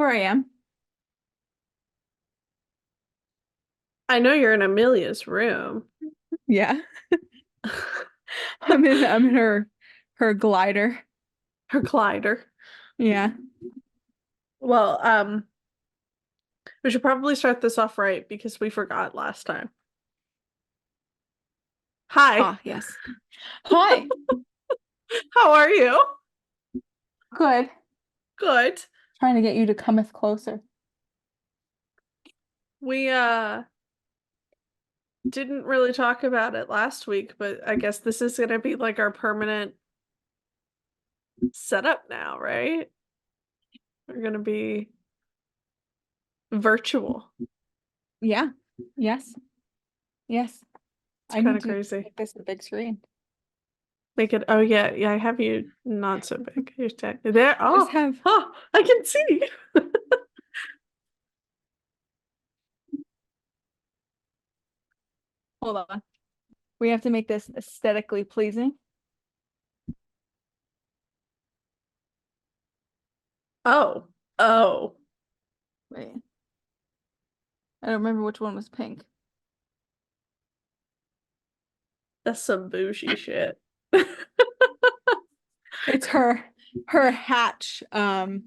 where I am. I know you're in Amelia's room. Yeah. I'm in her glider. Her glider. Yeah. Well, we should probably start this off right because we forgot last time. Hi, Ah, yes. Hi. how are you? Good. Good. Trying to get you to cometh closer. We didn't really talk about it last week, but I guess this is gonna be like our permanent setup now, right? We're gonna be virtual. Yeah. Yes. Yes. It's I kind need of to crazy. make this a big screen. Make it, oh yeah, yeah, I have you not so big. There. Just Oh, have oh, I can see. hold on. We have to make this aesthetically pleasing. Oh, oh, Wait. I don't remember which one was pink. that's some bougie shit. It's her Hatch sound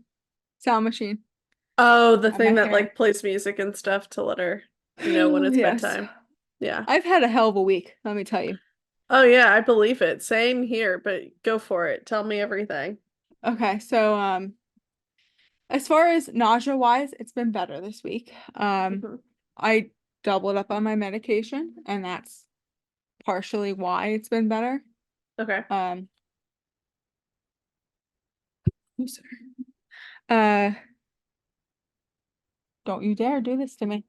machine Oh, the on my thing that hair. like plays music and stuff to let her know when it's Yes. bedtime. Yeah. I've had a hell of a week, let me tell you. Oh yeah, I believe it. Same here, but go for it. Tell me everything. Okay, so as far as nausea wise, it's been better this week. Mhm. I doubled up on my medication, and that's partially why it's been better. Okay. Um, uh, don't you dare do this to me.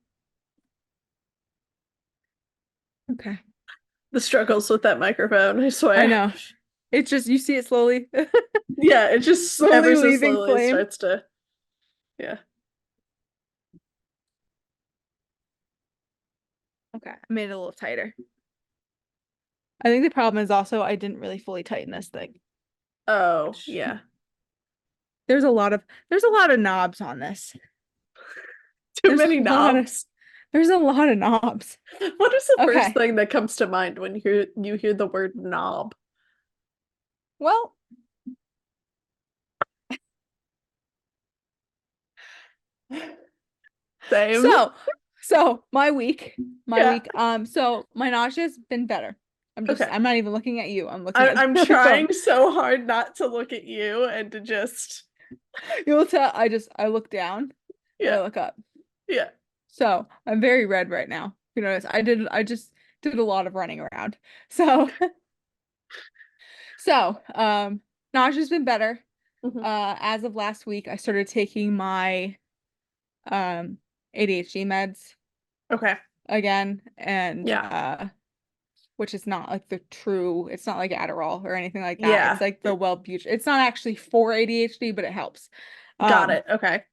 Okay. The struggles with that microphone, I I swear. know. It's just you see it slowly, Yeah, it just ever slowly so leaving slowly flame. starts to, yeah. Okay, I made it a little tighter. I think the problem is also I didn't really fully tighten this thing. Oh, yeah. There's a lot of knobs on this. Too There's a many lot of knobs. there's a lot of knobs. What is the first Okay. thing that comes to mind when you hear the word knob? Well, Same. so so my Yeah. week, so my nausea's been better. Okay. I'm not even looking at you. I'm looking at I'm my phone. trying so hard not to look at you and to just, You'll tell I look down and yeah, I look up. yeah. So I'm very red right now. You notice I just did a lot of running around. So nausea's been better. Hmm. As of last week, I started taking my um ADHD meds Okay. again, and Yeah. which is not like it's not like Adderall or anything like that. It's Yeah. like the Wellbutrin. It's not actually for ADHD, but it helps. Got Um, it. Okay.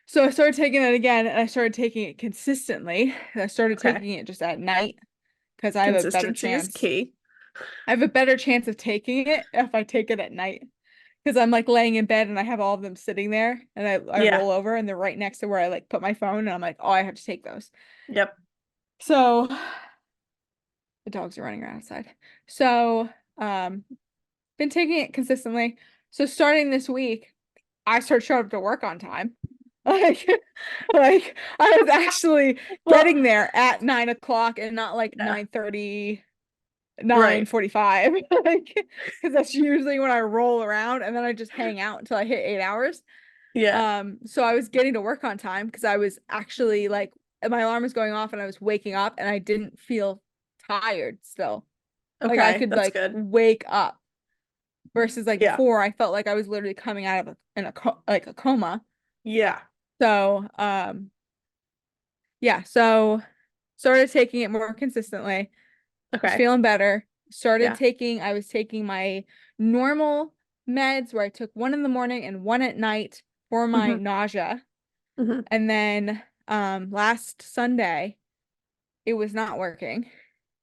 so I started taking it again, and I started taking it consistently. I started Okay. taking it just at night because I have a better Consistency is chance. key. I have a better chance of taking it if I take it at night. Because I'm like laying in bed and I have all of them sitting there and I Yeah. roll over and they're right next to where I like put my phone and I'm like, oh, I have to take those. Yep. So the dogs are running around outside. So, um, been taking it consistently. So starting this week, I started showing up to work on time. Like, like I was actually Well, getting there at 9 o'clock and not like yeah. 9:30, Right. 9:45. Like, because that's usually when I roll around and then I just hang out until I hit 8 hours. Yeah. So I was getting to work on time because I was actually like my alarm was going off and I was waking up and I didn't feel tired still. Like I Okay. could That's like good. wake up versus like Yeah. before I felt like I was literally coming out of like a coma. Yeah. So yeah, so started taking it more consistently. Was Okay. feeling better. Yeah. I was taking my normal meds where I took one in the morning and one at night for my Hmm. nausea. Hmm. And then last Sunday it was not working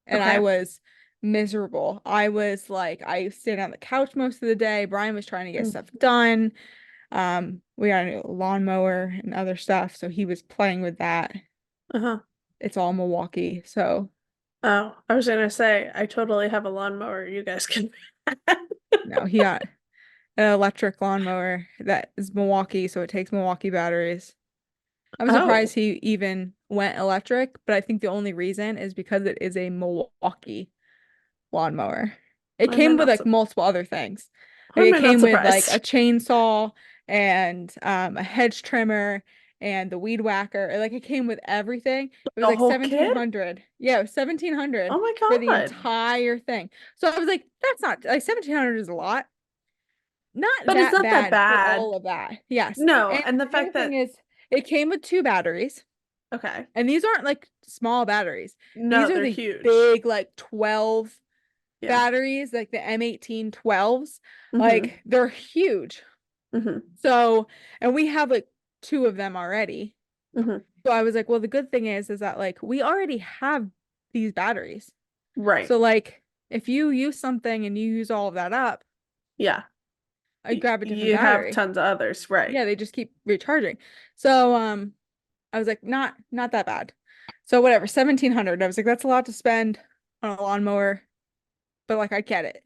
and I Okay. was miserable. I was like I stayed on the couch most of the day. Brian was trying to get Mm. stuff done. We got a new lawnmower and other stuff, so he was playing with that. Uh-huh. It's all Milwaukee, so Oh, I was gonna say, I totally have a lawnmower you guys can. no, he got an electric lawnmower that is Milwaukee, so it takes Milwaukee batteries. I'm surprised Oh, he even went electric, but I think the only reason is because it is a Milwaukee lawnmower. It why am I came with not like su multiple other things. why Like am it I not came with like a surprised? chainsaw and a hedge trimmer and the weed whacker. Like it came with everything. It was The like whole kit? 1700. Yeah, it was 1700 Oh my for the God. entire thing. So I was like, that's not like 1700 is a lot. Not But it's that not that bad for bad. all of that. Yes. No, And and the the other fact thing that is it came with two batteries. okay. And these aren't like small batteries. These No, are they're the huge. big like 12 Yeah. batteries, like the M1812s. Mm-hmm. Like they're huge. Mm-hmm. So, and we have like two of them already. Mm-hmm. So I was like, well, the good thing is that like we already have these batteries. Right. So like if you use something and you use all of that up, Yeah. I grab a different You have battery. tons of others, right? Yeah, they just keep recharging. So I was like, not that bad. So whatever, 1700. I was like, that's a lot to spend on a lawnmower, but like I get it.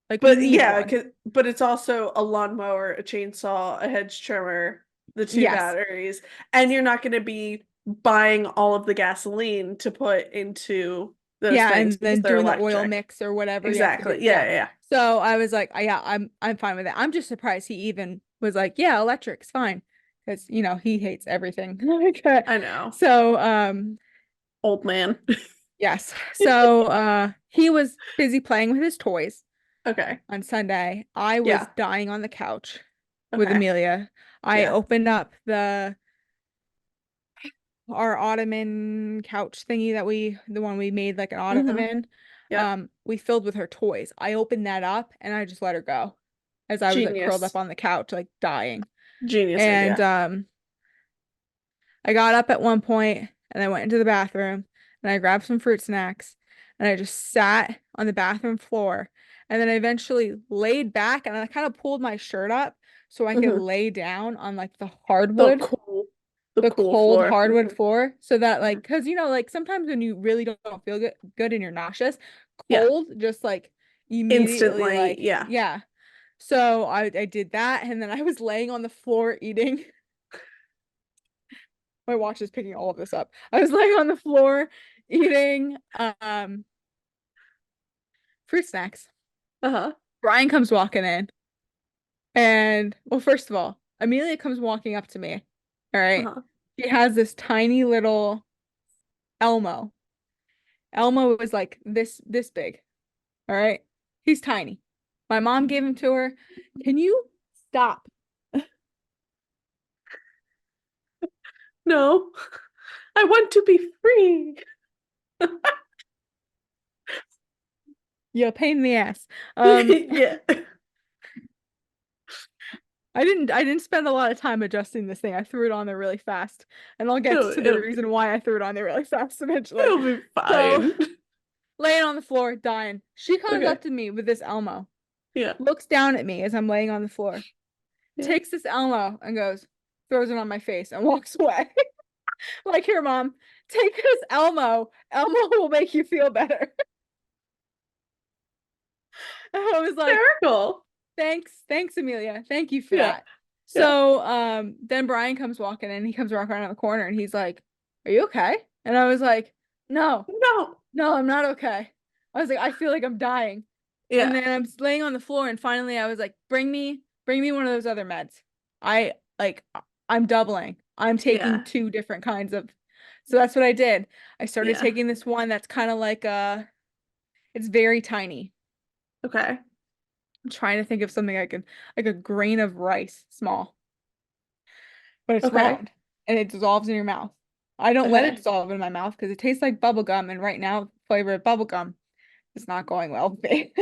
Like we But need yeah, one. but it's also a lawnmower, a chainsaw, a hedge trimmer, the two Yes. batteries, and you're not going to be buying all of the gasoline to put into those Yeah, things and because then they're doing the oil electric. mix or whatever you have to do. Exactly. Yeah, Yeah. yeah, yeah. So I was like, yeah, I'm fine with it. I'm just surprised he even was like, yeah, electric's fine. Because, he hates everything. Like, I know. so Old man. yes. So he was busy playing with his toys Okay. on Sunday. I was Yeah. dying on the couch with Okay. Amelia. I Yeah. opened up the our ottoman couch thingy the one we made like an Mm-hmm. ottoman, Yep. we filled with her toys. I opened that up and I just let her go as I was like curled up Genius. on the couch, like dying. Genius And idea. I got up at one point and I went into the bathroom and I grabbed some fruit snacks and I just sat on the bathroom floor. And then I eventually laid back and I kind of pulled my shirt up so I could Mm-hmm. lay down on like the The hardwood, cool, the the cool cold floor. hardwood floor, so that Hmm. like because like sometimes when you really don't feel good and you're nauseous, Yeah. cold just like immediately Instantly. like Yeah. yeah. So I did that and then I was laying on the floor eating. My watch is picking all of this up. I was laying on the floor eating fruit snacks. Uh-huh. Brian comes walking in and well, first of all, Amelia comes walking up to me. All right. Uh-huh. She has this tiny little Elmo. Elmo was like this big. All right. He's tiny. My mom gave him to her. Can you stop? No. I want to be free. You a pain in the ass. Yeah. I didn't spend a lot of time adjusting this thing. I threw it on there really fast. And I'll get to the It'll be reason why I threw it on there really fast eventually. it'll be So fine. laying on the floor, dying. She comes Okay. up to me with this Elmo, Yeah. looks down at me as I'm laying on the floor, Yeah. takes this Elmo and goes, throws it on my face and walks away. Like, here, mom, take this Elmo. Elmo will make you feel better. And I was like, Hysterical. thanks, Amelia. Thank you for Yeah. that. Yeah. So, then Brian comes walking in. He comes walking around the corner and he's like, "Are you okay?" And I was like, "No, No. no, I'm not okay." I was like, "I feel like I'm dying." And Yeah. then I'm just laying on the floor and finally I was like, bring me one of those other meds. I like I'm doubling. I'm taking Yeah. two different kinds of. So that's what I did. I started Yeah. taking this one that's kind of like it's very tiny. Okay. I'm trying to think of something I could like a grain of rice small, but it's Okay. round and it dissolves in your mouth. I don't let it Okay. dissolve in my mouth because it tastes like bubble gum, and right now flavor of bubble gum is not going well with me.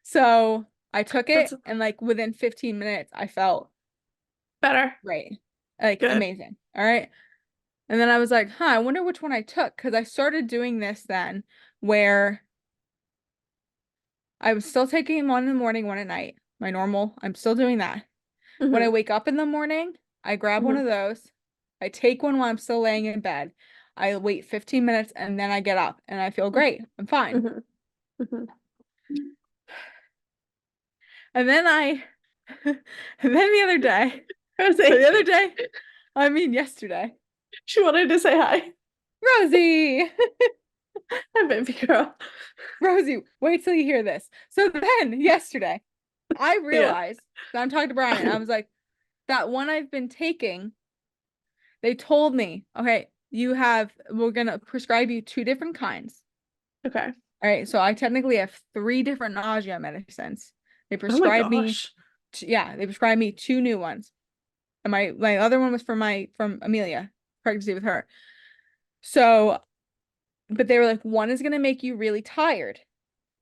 So I took That's it and like within 15 minutes I felt better. great. Like Good. amazing. All right. And then I was like, huh, I wonder which one I took because I started doing this then where I was still taking one in the morning, one at night. My normal, I'm still doing that. When I Mm-hmm. wake up in the morning, I grab one Mm-hmm. of those. I take one while I'm still laying in bed. I wait 15 minutes and then I get up and I feel great. I'm fine. Mm-hmm. Mm-hmm. And then and then the other day, so the other Rosie, day, I mean yesterday, she wanted to say hi. Rosie, Hi, baby girl. Rosie, wait till you hear this. So then yesterday, I Yeah. realized that I'm talking to Brian. I was like, that one I've been taking, they told me, okay, we're gonna prescribe you two different kinds. Okay. All right, so I technically have three different nausea medicines. They Oh my prescribed me, gosh. yeah, they prescribed me two new ones. And my other one was from Amelia, pregnancy with her. So, but they were like, one is gonna make you really tired.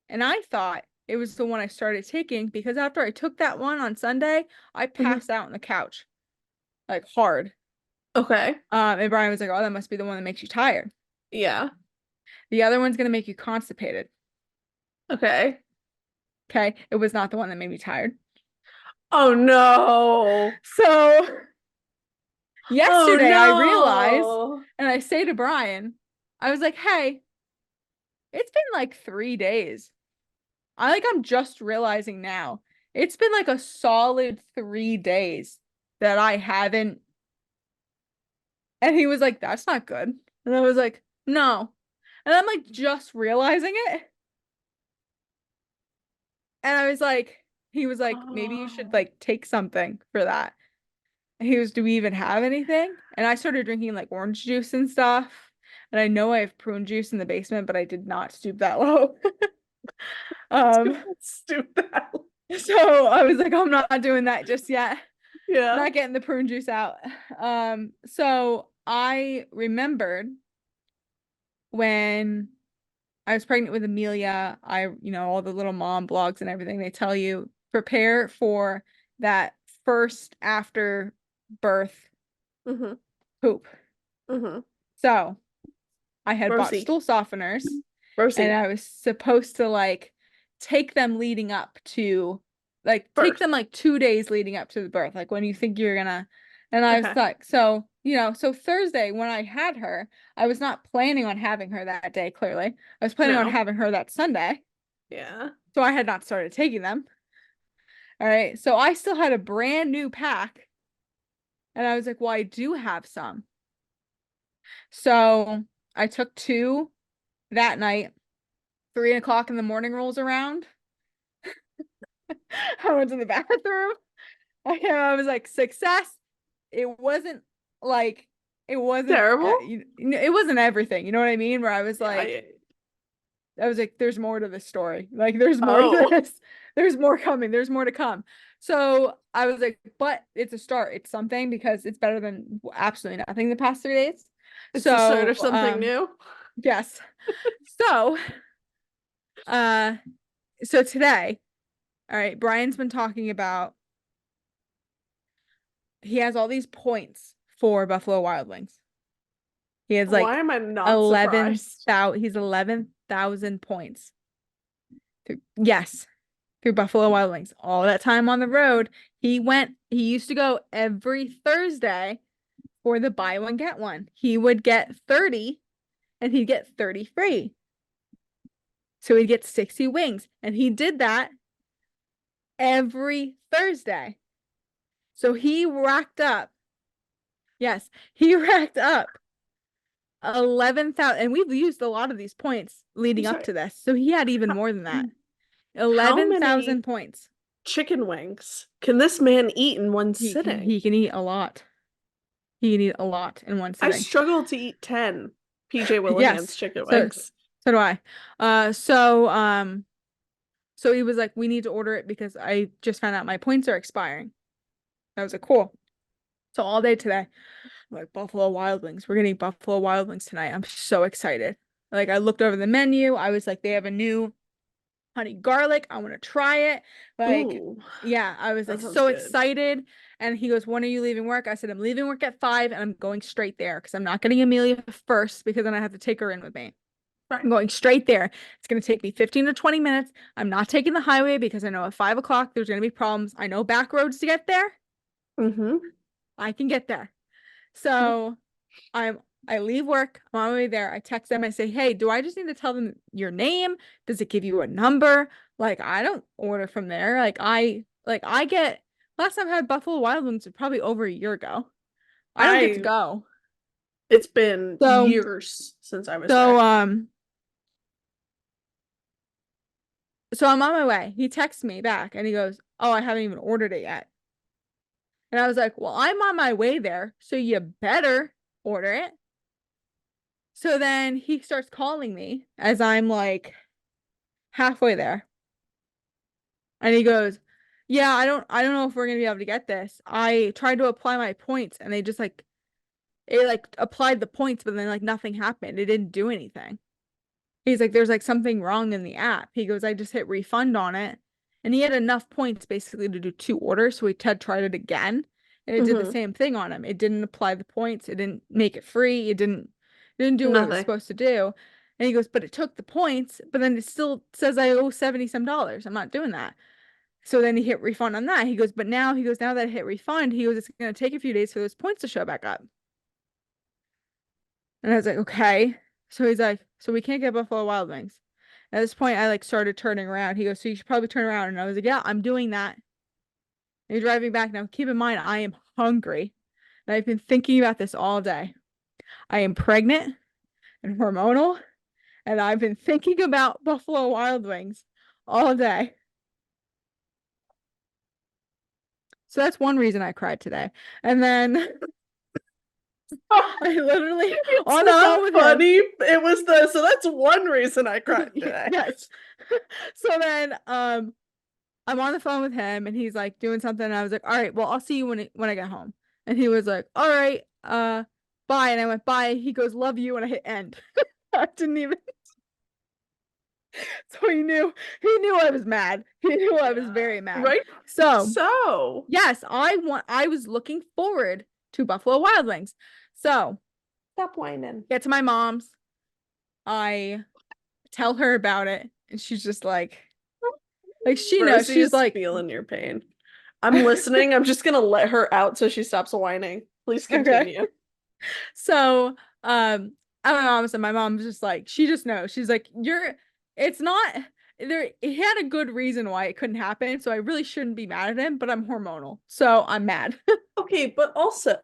And I thought it was the one I started taking because after I took that one on Sunday, I Mhm. passed out on the couch, like hard. Okay. And Brian was like, "Oh, that must be the one that makes you tired. Yeah. The other one's gonna make you constipated." Okay. Okay, it was not the one that made me tired. Oh no. So Oh yesterday I realized, no. and I say to Brian, I was like, "Hey, it's been like 3 days. I'm just realizing now. It's been like a solid 3 days that I haven't." And he was like, "That's not good." And I was like, "No." And I'm like just realizing it. And I was like, he was like, "Maybe you should Oh. like take something for that." And he was, "Do we even have anything?" And I started drinking like orange juice and stuff. And I know I have prune juice in the basement, but I did not stoop that low. Um, Stupid. so I was like, I'm not doing that just yet. Yeah. Not getting the prune juice out. So I remembered when I was pregnant with Amelia, all the little mom blogs and everything, they tell you prepare for that first after birth Mm-hmm. poop. Mm-hmm. So I had bought Rosie. stool softeners and Rosie. I was supposed to like take them leading up to take Birth. them like 2 days leading up to the birth, like when you think you're gonna. And I was Okay. like, so Thursday when I had her, I was not planning on having her that day, clearly. I was planning on No. having her that Sunday. Yeah. So I had not started taking them. All right. So I still had a brand new pack. And I was like, well, I do have some. So I took two that night. 3 o'clock in the morning rolls around. I went to the bathroom. I was like, success. It wasn't like, it wasn't, Terrible? it wasn't everything. You know what I mean? Where Yeah. I was like, there's more to this story. Like, there's more to Oh. this. There's more coming. There's more to come. So I was like, but it's a start. It's something because it's better than absolutely nothing the past 3 days. It's the start So, of something new. yes. So, uh, so today, all right, Brian's been talking about he has all these points for Buffalo Wild Wings. He has Why like am I not surprised? he's 11,000 points. Yes, through Buffalo Wild Wings. All that time on the road, he used to go every Thursday for the buy one get one. He would get 30 and he'd get 30 free. So he'd get 60 wings. And he did that every Thursday. So he racked up. Yes, he racked up 11,000, and we've used a lot of these points I'm leading up sorry. to this. So he had even How, more than that. how 11,000 many points. chicken wings can this man eat in one He sitting? can eat a lot. He can eat a lot in one I sitting. struggle to eat 10 PJ Willihan's Yes. chicken So wings. so do I. So he was like, we need to order it because I just found out my points are expiring. I was like, cool. So all day today, I'm like, Buffalo Wild Wings. We're getting Buffalo Wild Wings tonight. I'm so excited. Like I looked over the menu. I was like, they have a new honey garlic. I want to try it. Like, Ooh, yeah, I was that like sounds so good. excited. And he goes, when are you leaving work? I said, I'm leaving work at 5 and I'm going straight there because I'm not getting Amelia first because then I have to take her in with me. Right. I'm going straight there. It's going to take me 15 to 20 minutes. I'm not taking the highway because I know at 5 o'clock there's going to be problems. I know back roads to get there. Mm-hmm. I can get there. So I'm I leave work, I'm on my way there. I text them, I say, hey, do I just need to tell them your name? Does it give you a number? Like, I don't order from there. I get last time I had Buffalo Wild Wings was probably over a year ago. I don't get to I go. It's been So years since I was so there. um so I'm on my way. He texts me back and he goes, oh, I haven't even ordered it yet. And I was like, well, I'm on my way there, so you better order it. So then he starts calling me as I'm like halfway there. And he goes, yeah, I don't know if we're gonna be able to get this. I tried to apply my points and they just like it like applied the points, but then like nothing happened. It didn't do anything. He's like, there's like something wrong in the app. He goes, I just hit refund on it. And he had enough points basically to do 2 orders. So Ted tried it again and it did the Mm-hmm. same thing on him. It didn't apply the points. It didn't make it free. It didn't do what it was Nothing. supposed to do. And he goes, but it took the points, but then it still says I owe 70 some dollars. I'm not doing that. So then he hit refund on that. He goes, but now now that I hit refund, he goes, it's gonna take a few days for those points to show back up. And I was like, okay. So he's like, so we can't get Buffalo Wild Wings. At this point, I like started turning around. He goes, so you should probably turn around. And I was like, yeah, I'm doing that. And he's driving back. Now, keep in mind, I am hungry. And I've been thinking about this all day. I am pregnant and hormonal, and I've been thinking about Buffalo Wild Wings all day. So that's one reason I cried today. And then I literally It's on the not phone with him. funny. So that's one reason I cried today. Yes. So then I'm on the phone with him and he's like doing something and I was like, all right, well, I'll see you when I get home. And he was like, all right, bye. And I went, bye. He goes, love you, and I hit end. I didn't even so he knew I was mad. He knew I was Yeah. very mad. Right? So So, yes, I was looking forward to Buffalo Wild Wings. So stop whining. get to my mom's. I tell her about it, and she's just like she knows. Rosie She's is like, feeling your pain. I'm listening. I'm just gonna let her out so she stops whining. Please okay. continue. So, at my mom's, and my mom's just like, she just knows. She's like, it's not there. He had a good reason why it couldn't happen, so I really shouldn't be mad at him, but I'm hormonal, so I'm mad. Okay, but also,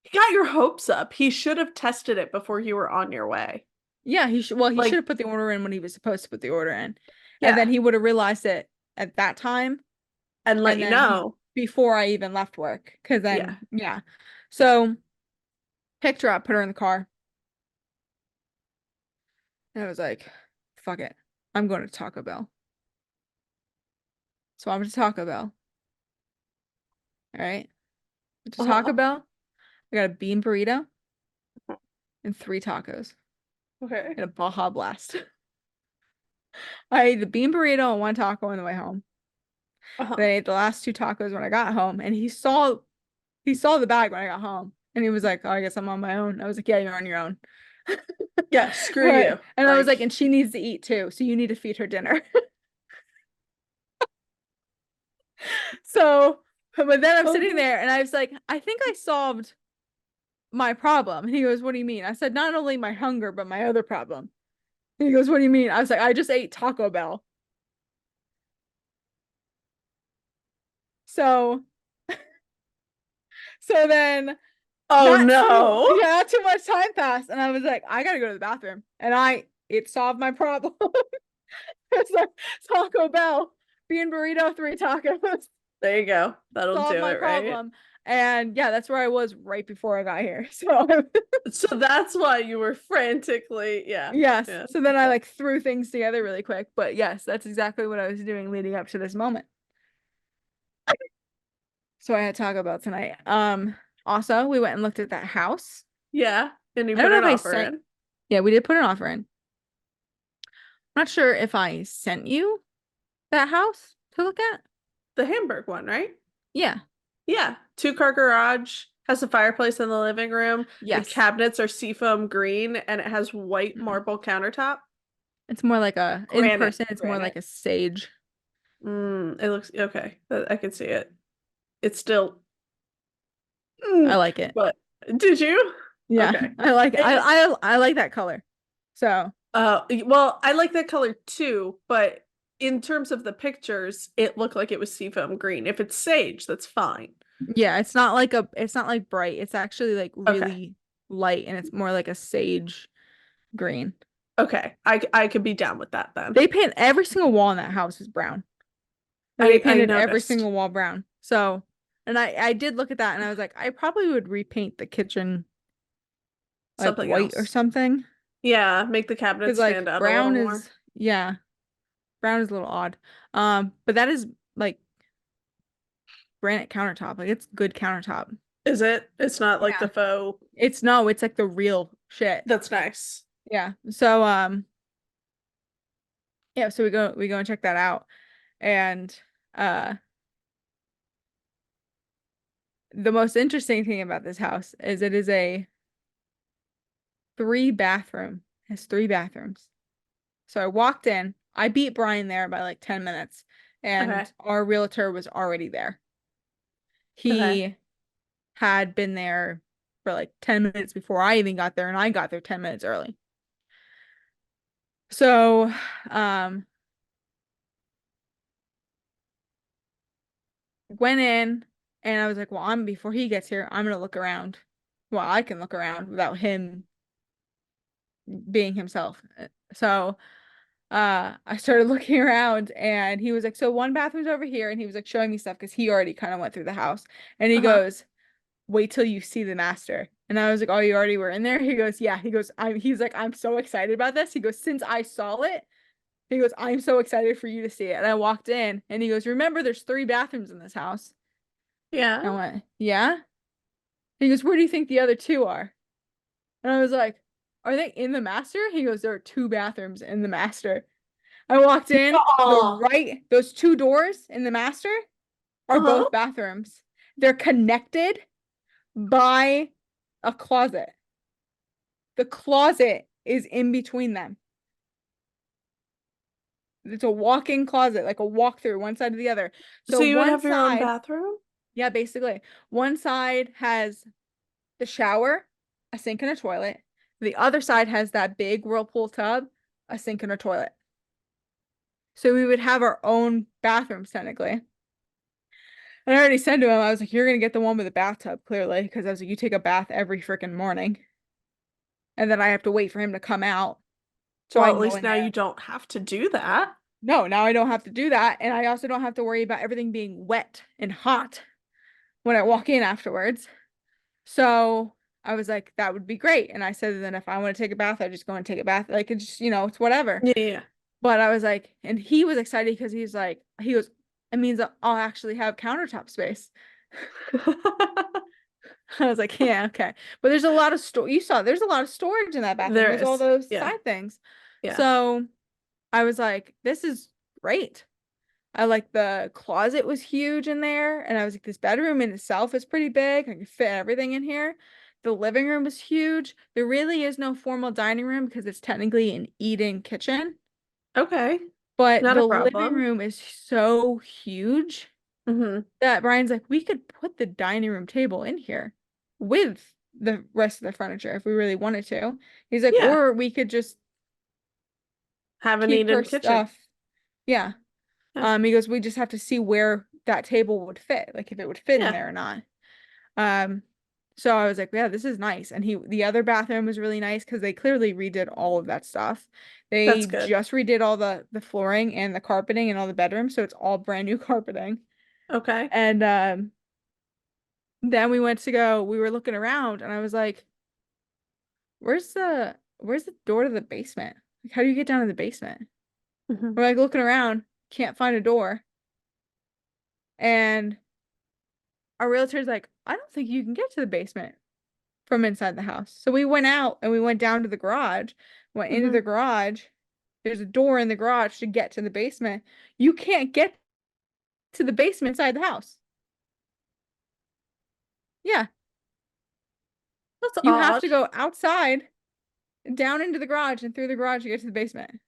he got your hopes up. He should have tested it before you were on your way. Yeah, he should Like, have put the order in when he was supposed to put the order in, and then yeah, he would have realized it at that time, and let and you then know. before I even left work, because Yeah. then yeah, so picked her up, put her in the car, and I was like, fuck it, I'm going to Taco Bell. So I went to Taco Bell. All right. Went to Taco Uh-huh. Bell. I got a bean burrito and 3 tacos Okay. and a Baja Blast. I ate the bean burrito and 1 taco on the way home. Then Uh-huh. I ate the last 2 tacos when I got home. And he saw the bag when I got home. And he was like, oh, I guess I'm on my own. I was like, yeah, you're on your own. Yeah, screw But you. and I was like, Like, and she needs to eat too, so you need to feed her dinner. So, but then I'm sitting okay. there and I was like, I think I solved my problem. And he goes, what do you mean? I said, not only my hunger, but my other problem. And he goes, what do you mean? I was like, I just ate Taco Bell. So, so then Oh no. not too much time passed. And I was like, I gotta go to the bathroom. And it solved my problem. It's like Taco Bell, bean burrito, 3 tacos, There you go. That'll solved do my it, right? problem. And yeah, that's where I was right before I got here. So So that's why you were frantically, yeah. yes. Yeah. So then I like threw things together really quick. But yes, that's exactly what I was doing leading up to this moment. So I had Taco Bell tonight. Also we went and looked at that house. Yeah. And you I don't put know an if I offer sent in. Yeah, we did put an offer in. I'm not sure if I sent you that house to look at. The Hamburg one, right? Yeah. Yeah. 2-car garage, has a fireplace in the living room. The Yes. cabinets are seafoam green and it has white Mhm. marble countertop. It's more like in Granite. person, it's more like Granite. a sage. It looks okay. I can see it. It's still. I like it. But did you? Yeah, Okay. I like it. It, I like that color. So well, I like that color too, but in terms of the pictures, it looked like it was seafoam green. If it's sage, that's fine. yeah, it's not like bright. It's actually like Okay. really light and it's more like a sage green. Okay. I could be down with that then. They paint every single wall in that house is brown. Like they I painted every noticed single wall brown. So, and I did look at that and I was like, I probably would repaint the kitchen like something white or else. something. Yeah, make the Because cabinet like stand out a little brown more. is yeah, brown is a little odd. But that is like granite countertop. Like it's good countertop. Is it? It's not like the Yeah. faux. It's no, it's like the real shit. That's nice. Yeah. So yeah, so we go and check that out. And uh the most interesting thing about this house is it is a three bathroom. It has three bathrooms. So I walked in, I beat Brian there by like 10 minutes, Okay. and our realtor was already there. Okay. He had been there for like 10 minutes before I even got there, and I got there 10 minutes early. So, um, went in and I was like, well, I'm before he gets here, I'm gonna look around. Well, I can look around without him being himself. So, I started looking around and he was like, so one bathroom's over here, and he was like showing me stuff because he already kind of went through the house. And he Uh-huh. goes, wait till you see the master. And I was like, oh, you already were in there? He goes, yeah. He goes, he's like, I'm so excited about this. He goes, since I saw it, he goes, I'm so excited for you to see it. And I walked in and he goes, remember, there's three bathrooms in this house. Yeah. I went, yeah. He goes, where do you think the other two are? And I was like, are they in the master? He goes, there are two bathrooms in the master. I walked in, Oh. those two doors in the master are Uh-huh. both bathrooms. They're connected by a closet. The closet is in between them. It's a walk-in closet, like a walk-through, one side to the other. So So you would one have your own side, bathroom? yeah, basically, one side has the shower, a sink and a toilet. The other side has that big whirlpool tub, a sink and a toilet. So we would have our own bathrooms technically. And I already said to him, I was like, you're gonna get the one with the bathtub, clearly, because I was like, you take a bath every freaking morning. And then I have to wait for him to come out so Well, I at can go least in now you there. don't have to do that. No, now I don't have to do that. And I also don't have to worry about everything being wet and hot when I walk in afterwards. So I was like, that would be great. And I said, then if I want to take a bath, I just go and take a bath. Like it's just, it's whatever. Yeah, yeah. But I was like, and he was excited because he goes, it means that I'll actually have countertop space. I was like, yeah, okay. But there's a lot of you saw there's a lot of storage in that bathroom. There There's all is. those Yeah. side things. Yeah. So I was like, this is great. I like the closet was huge in there. And I was like, this bedroom in itself is pretty big. I can fit everything in here. The living room is huge. There really is no formal dining room because it's technically an eat-in kitchen. Okay. But Not a the living problem. room is so huge Mm-hmm. that Brian's like, we could put the dining room table in here with the rest of the furniture if we really wanted to. He's like, Yeah. or we could just Have an keep her eat-in kitchen. stuff. Yeah. Yeah. He goes, we just have to see where that table would fit, like if it would fit in Yeah. there or not. Um, so I was like, yeah, this is nice. And the other bathroom was really nice because they clearly redid all of that stuff. That's They good. just redid all the flooring and the carpeting and all the bedrooms, so it's all brand new carpeting. Okay. And then we were looking around and I was like, where's the door to the basement? Like, how do you get down to the basement? Mm-hmm. We're like looking around, can't find a door. And our realtor's like, I don't think you can get to the basement from inside the house. So we went out and we went down to the garage, went into Mm-hmm. the garage. There's a door in the garage to get to the basement. You can't get to the basement inside the house. Yeah, That's you have odd. to go outside, down into the garage and through the garage to get to the basement.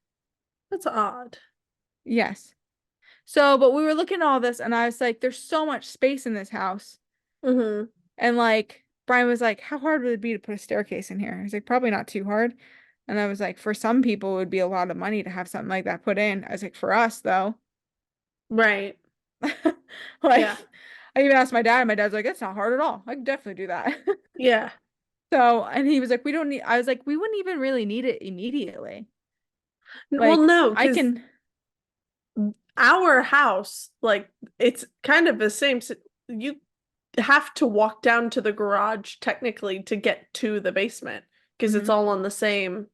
That's odd. Yes. So, but we were looking at all this and I was like, there's so much space in this house. Mm-hmm. And like Brian was like, how hard would it be to put a staircase in here? I was like, probably not too hard. And I was like, for some people, it would be a lot of money to have something like that put in. I was like, for us, though, Right. like, Yeah. I even asked my dad, and my dad's like, it's not hard at all. I can definitely do that. Yeah. So, and he was like, we don't need, I was like, we wouldn't even really need it immediately. Well, Like, no, I because can, our house, like, it's kind of the same. You have to walk down to the garage technically to get to the basement because it's mhm, all on the same.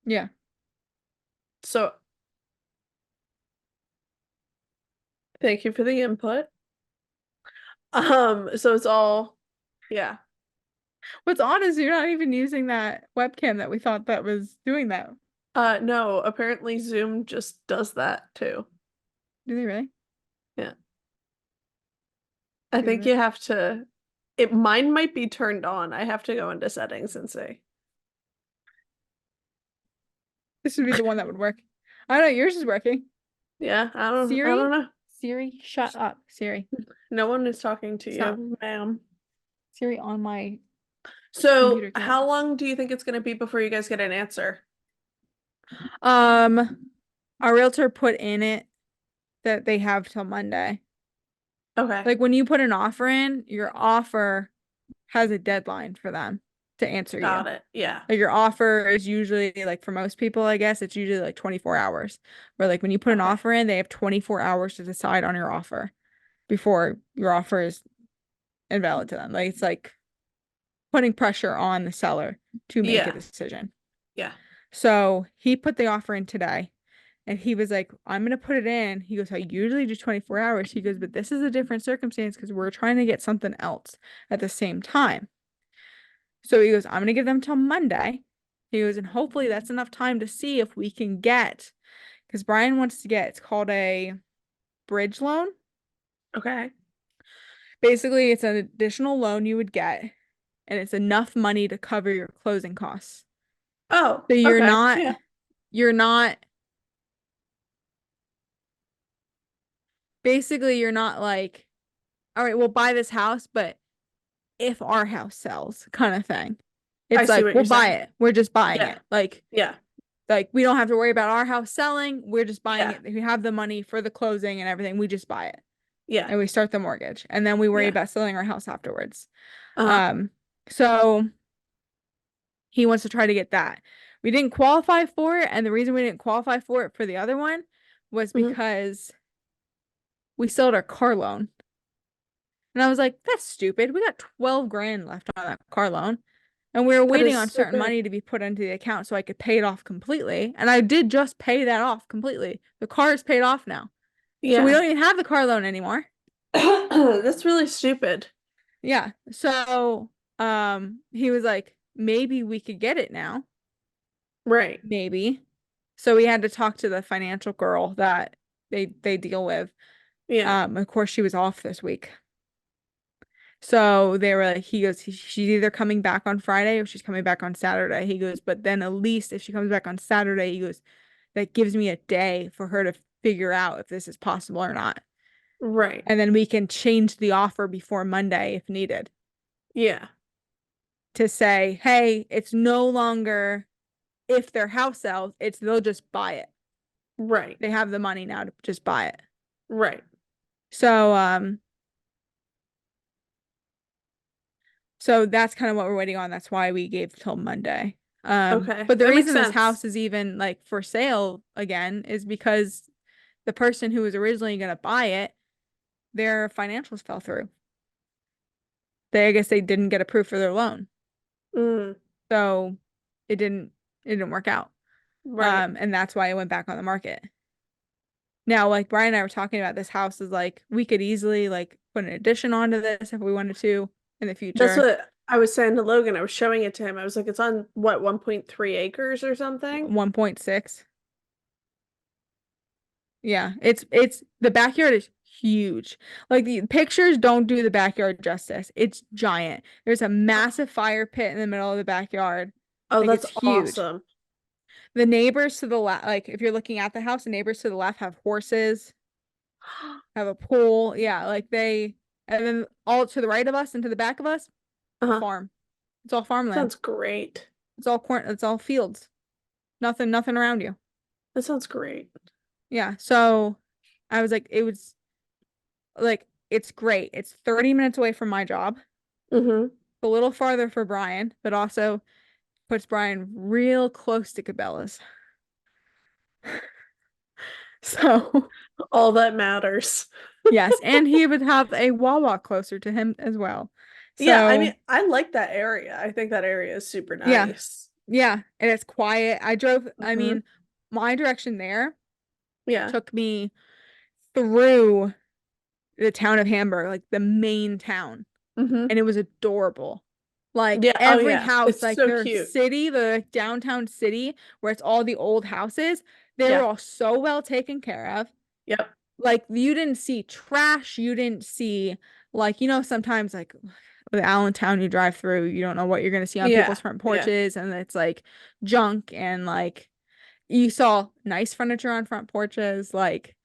yeah. So, thank you for the input. So it's all, yeah. What's odd is you're not even using that webcam that we thought that was doing that. No, apparently Zoom just does that too. Do they really? Yeah. I think Stupid. you have to, mine might be turned on. I have to go into settings and see. This would be the one that would work. I don't know, yours is working. Yeah, I Siri? don't know. Siri, shut up. Siri. No one is talking to Stop. you, ma'am. Siri on my So, computer can't. how long do you think it's going to be before you guys get an answer? Um, our realtor put in it that they have till Monday. Okay, Like when you put an offer in, your offer has a deadline for them to answer you. got it. Yeah. Like your offer is usually like for most people, I guess it's usually like 24 hours. Where like when you put an Okay. offer in, they have 24 hours to decide on your offer before your offer is invalid to them. Like it's like putting pressure on the seller to make a Yeah. decision. Yeah. So he put the offer in today and he was like, I'm going to put it in. He goes, I usually do 24 hours. He goes, but this is a different circumstance because we're trying to get something else at the same time. So he goes, I'm going to give them till Monday. He goes, and hopefully that's enough time to see if we can get, because Brian wants to get, it's called a bridge loan. Okay. Basically, it's an additional loan you would get, and it's enough money to cover your closing costs. Oh, So okay. Yeah. you're not, basically, you're not like, all right, we'll buy this house, but if our house sells, kind of thing. I It's see like, what we'll you're buy saying. it. We're just buying Yeah. it. Yeah. Like we don't have to worry about our house selling. We're just buying Yeah. it. We have the money for the closing and everything. We just buy it Yeah. and we start the mortgage. And then we worry Yeah. about selling our house afterwards. Uh-huh. Um, so he wants to try to get that. We didn't qualify for it, and the reason we didn't qualify for it for the other one was Hmm. because we sold our car loan. And I was like, that's stupid. We got 12 grand left on that car loan. And we were That waiting is on so certain good. money to be put into the account so I could pay it off completely. And I did just pay that off completely. The car is paid off now. So we Yeah. don't even have the car loan anymore. That's really stupid. Yeah. So he was like, maybe we could get it now. Right. Maybe. So we had to talk to the financial girl that they deal with. Yeah. Of course she was off this week. So they were like, he goes, she's either coming back on Friday or she's coming back on Saturday. He goes, but then at least if she comes back on Saturday, he goes, that gives me a day for her to figure out if this is possible or not. Right. And then we can change the offer before Monday if needed Yeah. to say, hey, it's no longer if their house sells, it's they'll just buy it. Right. They have the money now to just buy it. Right. So, so that's kind of what we're waiting on. That's why we gave till Monday. Okay. But the That makes reason this sense. house is even like for sale again is because the person who was originally going to buy it, their financials fell through. I guess they didn't get approved for their loan. Mm, So it didn't it didn't work out. right. And that's why it went back on the market. Now, like Brian and I were talking about, this house is like we could easily like put an addition onto this if we wanted to in the That's future. what I was saying to Logan. I was showing it to him. I was like, it's on what, 1.3 acres or something? 1.6. Yeah, it's the backyard is huge. Like the pictures don't do the backyard justice. It's giant. There's a massive fire pit in the middle of the backyard. Oh, Like that's it's huge. awesome. The neighbors to the left, like if you're looking at the house, the neighbors to the left have horses. have a pool. Yeah, like and then all to the right of us and to the back of us, a Uh-huh. farm. It's all farmland. Sounds great. It's all corn. It's all fields. Nothing around you. That sounds great. Yeah. So I was like, it was like, it's great. It's 30 minutes away from my job. Mm-hmm. A little farther for Brian, but also puts Brian real close to Cabela's. So, All that matters. yes, and he would have a Wawa closer to him as well. Yeah, I mean, So, I like that area. I think that area is super yeah, nice. yeah, and it's quiet. I Mm-hmm. mean, my direction there Yeah. took me through the town of Hamburg, like the main town, Mm-hmm. and it was adorable. Like Yeah. Oh, every yeah. house, It's like so their cute. city, the downtown city, where it's all the old houses, they were Yeah. all so well taken care of. Yep. Like you didn't see trash, you didn't see like sometimes like with Allentown you drive through, you don't know what you're gonna see on Yeah. people's front Yeah. porches, and it's like junk, and like you saw nice furniture on front porches, like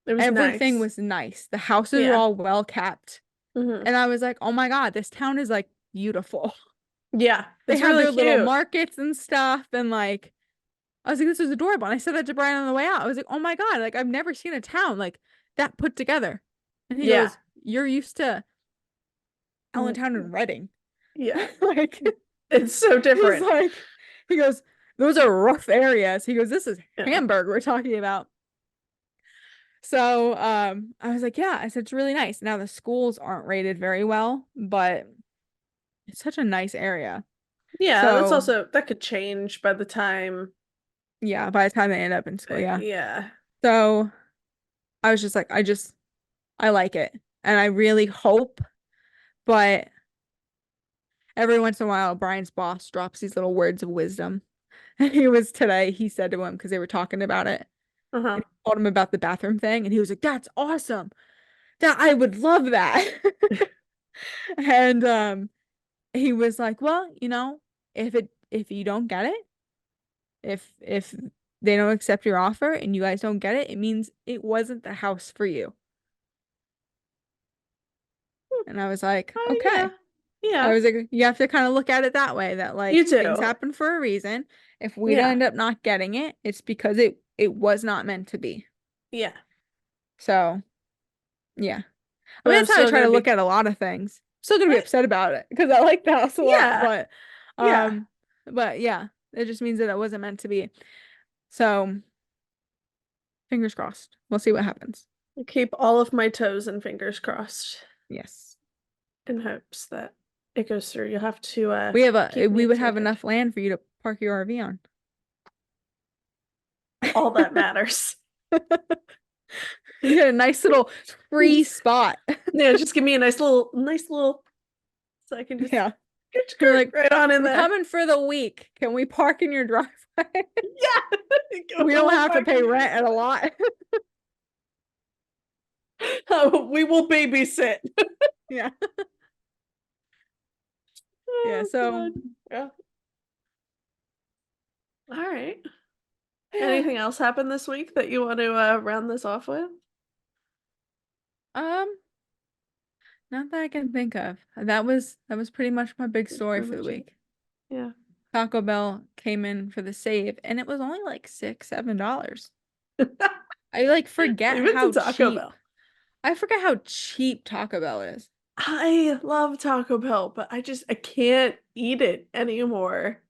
It was everything nice. was nice. The houses were Yeah. all well kept. Mm-hmm. And I was like, "Oh my God, this town is like beautiful." Yeah. They It's had really their little cute. markets and stuff, and like I was like, "This is adorable." And I said that to Brian on the way out. I was like, "Oh my God, like I've never seen a town like that put together." And he Yeah. goes, "You're used to Mm, Allentown and Reading." yeah. Like It's so he's different. like he goes, "Those are rough areas." He goes, "This is Yeah. Hamburg we're talking about." So I was like, "Yeah." I said, "It's really nice." Now the schools aren't rated very well, but it's such a nice area. Yeah, that's So also that could change by the time. yeah, by the time they end up in school, yeah. Yeah. So I was just like, I like it. And I really hope, but every once in a while, Brian's boss drops these little words of wisdom. And he said to him, because they were talking about it, Uh-huh. and he told him about the bathroom thing, and he was like, "That's awesome. That I would love that." And he was like, "Well, if you don't get it, if they don't accept your offer and you guys don't get it, it means it wasn't the house for you." And I was like, Oh, yeah. "Okay." I Yeah. was like, you have to kind of look at it that way, that like You things do. happen for a reason. If we don't Yeah. end up not getting it, it's because it was not meant to be. Yeah. So, yeah. I But mean, I'm that's how I still try gonna to look be at a lot of things. Still gonna be I, upset about it because I like the house a lot, yeah. Yeah. um, but yeah, it just means that it wasn't meant to be. So, fingers crossed. We'll see what happens. I keep all of my toes and fingers crossed Yes. in hopes that it goes through. You'll have to keep me We would have updated. enough land for you to park your RV on. All that matters. You get a nice little free Just, spot. yeah, just give me a nice little so I can just Yeah. We're skirt like, right on in we're there. coming for the week. Can we park in your driveway? Yeah. We don't We'll have to park pay in your rent at a lot. we will babysit. Yeah. Yeah. Oh So, God. Yeah. All right. yeah. Anything else happen this week that you want to round this off with? Um, not that I can think of. That was pretty much my big That's story pretty for the much it. week. Yeah. Taco Bell came in for the save, and it was only like $6, $7. I like forget Leave it to how Taco cheap. Bell. I forget how cheap Taco Bell is. I love Taco Bell, but I can't eat it anymore.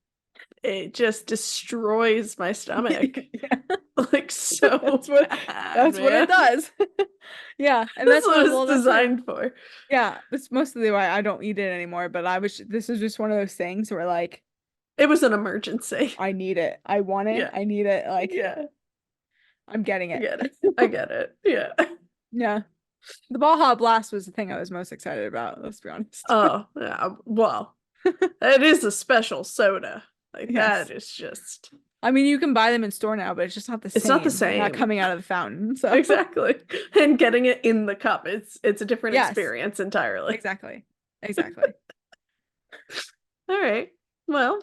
It just destroys my stomach. Yeah. Like so That's what bad, that's what it man. does. Yeah, and That's that's what why, it's well, that's why, designed for. yeah, that's mostly why I don't eat it anymore, but this is just one of those things where like It was an emergency. I need it. I want it. Yeah. I need it. Like Yeah. I'm getting I it. get it. I get it. Yeah. Yeah. The Baja Blast was the thing I was most excited about, let's be honest. Oh, yeah. Well, it is a special soda. Like that Yes. is just I mean, you can buy them in store now, but it's just not the it's not the same. They're not same. coming out of the fountain. So, Exactly. And getting it in the cup, it's a different yes, experience entirely. exactly. Exactly. All right. Well,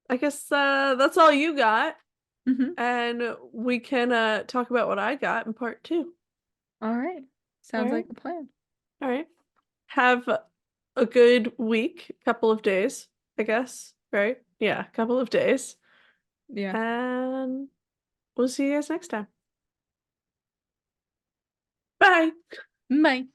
I guess that's all you got. and we can talk about what I got in part 2. All right. All Sounds right. like a plan. All right. Have a good week, couple of days, I guess, right? Yeah, couple of days. Yeah. And we'll see you guys next time. Bye. Bye.